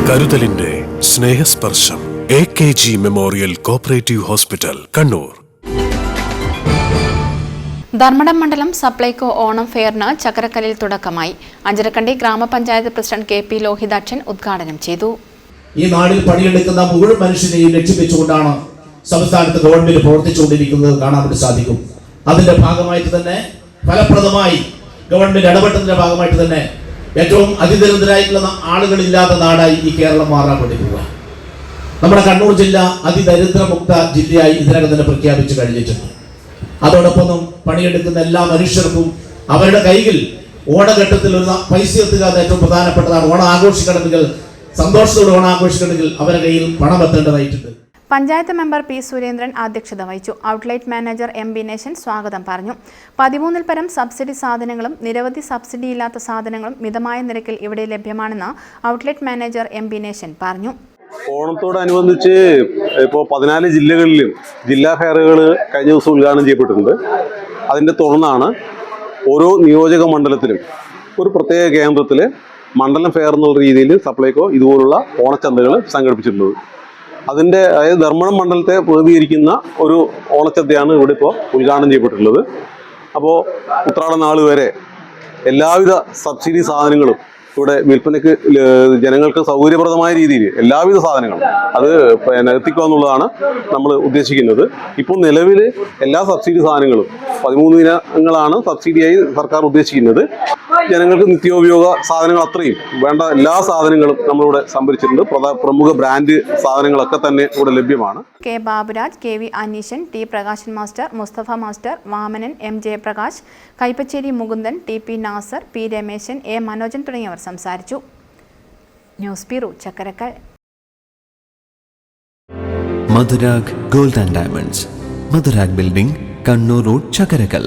കരുതലിന്റെ സ്നേഹസ്പർശം AKG memorial cooperative hospital, Kannur. Dharmadam മണ്ഡലം സപ്ലൈകോ ഓണം ഫെയറിന് ചക്കരക്കല്ലിൽ തുടക്കമായി. അഞ്ചരക്കണ്ടി ഗ്രാമപഞ്ചായത്ത് പ്രസിഡന്റ് KP ലോഹിതാക്ഷൻ ഉദ്ഘാടനം ചെയ്തു. ഈ നാടിൽ പണിയെടുക്കുന്ന മുഴുവൻ മനുഷ്യനെയും ലക്ഷ്യം വെച്ചുകൊണ്ടാണ് സംസ്ഥാനത്ത് ഗവൺമെന്റ് പ്രവർത്തിച്ചുകൊണ്ടിരിക്കുന്നത് കാണാൻ വേണ്ടി സാധിക്കും. അതിന്റെ ഭാഗമായിട്ട് തന്നെ ഫലപ്രദമായി ഗവൺമെന്റ് ഇടപെട്ടതിന്റെ ഭാഗമായിട്ട് തന്നെ ഏറ്റവും അതിദരിദ്രരായിട്ടുള്ള ആളുകളില്ലാത്ത നാടായി ഈ കേരളം മാറാൻ വേണ്ടി പോവുക. നമ്മുടെ കണ്ണൂർ ജില്ല അതിദരിദ്രമുക്ത ജില്ലയായി ഇതിനകം തന്നെ പ്രഖ്യാപിച്ചു കഴിഞ്ഞിട്ടുണ്ട്. അതോടൊപ്പം പണിയെടുക്കുന്ന എല്ലാ മനുഷ്യർക്കും അവരുടെ കൈയിൽ ഓണഘട്ടത്തിൽ ഒരു പൈസ എത്തുക ഏറ്റവും പ്രധാനപ്പെട്ടതാണ്. ഓണം ആഘോഷിക്കണമെങ്കിൽ, സന്തോഷത്തോടെ ഓണം ആഘോഷിക്കണമെങ്കിൽ അവരുടെ കയ്യിൽ പണം എത്തേണ്ടതായിട്ടുണ്ട്. Panchayat member P. സുരേന്ദ്രൻ അധ്യക്ഷത വഹിച്ചു. Outlet manager M. ബിനേശൻ സ്വാഗതം പറഞ്ഞു. 13 പരം സബ്സിഡി സാധനങ്ങളും നിരവധി സബ്സിഡിയില്ലാത്ത സാധനങ്ങളും മിതമായ നിരക്കിൽ ഇവിടെ ലഭ്യമാണെന്ന് ഔട്ട്ലെറ്റ് മാനേജർ M. ബിനേശൻ പറഞ്ഞു. ഓണത്തോടനുബന്ധിച്ച് ഇപ്പോൾ 14 ജില്ലകളിലും ജില്ലാ ഫെയറുകൾ കഴിഞ്ഞ ദിവസം ഉദ്ഘാടനം ചെയ്യപ്പെട്ടിട്ടുണ്ട്. അതിൻ്റെ തുടർന്നാണ് ഓരോ നിയോജക മണ്ഡലത്തിലും ഒരു പ്രത്യേക കേന്ദ്രത്തിൽ മണ്ഡലം ഫെയർ എന്നുള്ള രീതിയിൽ സപ്ലൈകോ ഇതുപോലുള്ള ഓണച്ചന്തകൾ സംഘടിപ്പിച്ചിട്ടുള്ളത്. അതിൻ്റെ അതായത് ധർമ്മടം മണ്ഡലത്തെ പ്രതിനിധീകരിക്കുന്ന ഒരു ഓണച്ചന്തയാണ് ഇവിടെ ഇപ്പോൾ ഉദ്ഘാടനം ചെയ്യപ്പെട്ടിട്ടുള്ളത്. അപ്പോൾ ഉത്രാട നാൾ വരെ എല്ലാവിധ സബ്സിഡി സാധനങ്ങളും ഇവിടെ വിൽപ്പനയ്ക്ക് ജനങ്ങൾക്ക് സൗകര്യപ്രദമായ രീതിയിൽ എല്ലാവിധ സാധനങ്ങളും അത് എത്തിക്കുക എന്നുള്ളതാണ് നമ്മൾ ഉദ്ദേശിക്കുന്നത്. ഇപ്പോൾ നിലവിൽ എല്ലാ സബ്സിഡി സാധനങ്ങളും 13 ഇനങ്ങളാണ് സബ്സിഡിയായി സർക്കാർ ഉദ്ദേശിക്കുന്നത്. ജനങ്ങൾക്ക് നിത്യോപയോഗ സാധനങ്ങൾ അത്രയും വേണ്ട എല്ലാ സാധനങ്ങളും നമ്മളിവിടെ സംഭരിച്ചിട്ടുണ്ട്. പ്രമുഖ ബ്രാൻഡ് സാധനങ്ങളൊക്കെ തന്നെ ഇവിടെ ലഭ്യമാണ്. K. Baburaj, KV Aneeshan, T. Prakashan master, Musthafa master, Vamanan, M. Jayaprakash, Kaippacheri Mukundan, TP Nasar, P. Rameshan, A. Manojan തുടങ്ങിയവർ സംസാരിച്ചു. News bureau, Chakkarakkal. Madhurag gold and diamonds, Madhurag building, Kannur road, Chakkarakkal.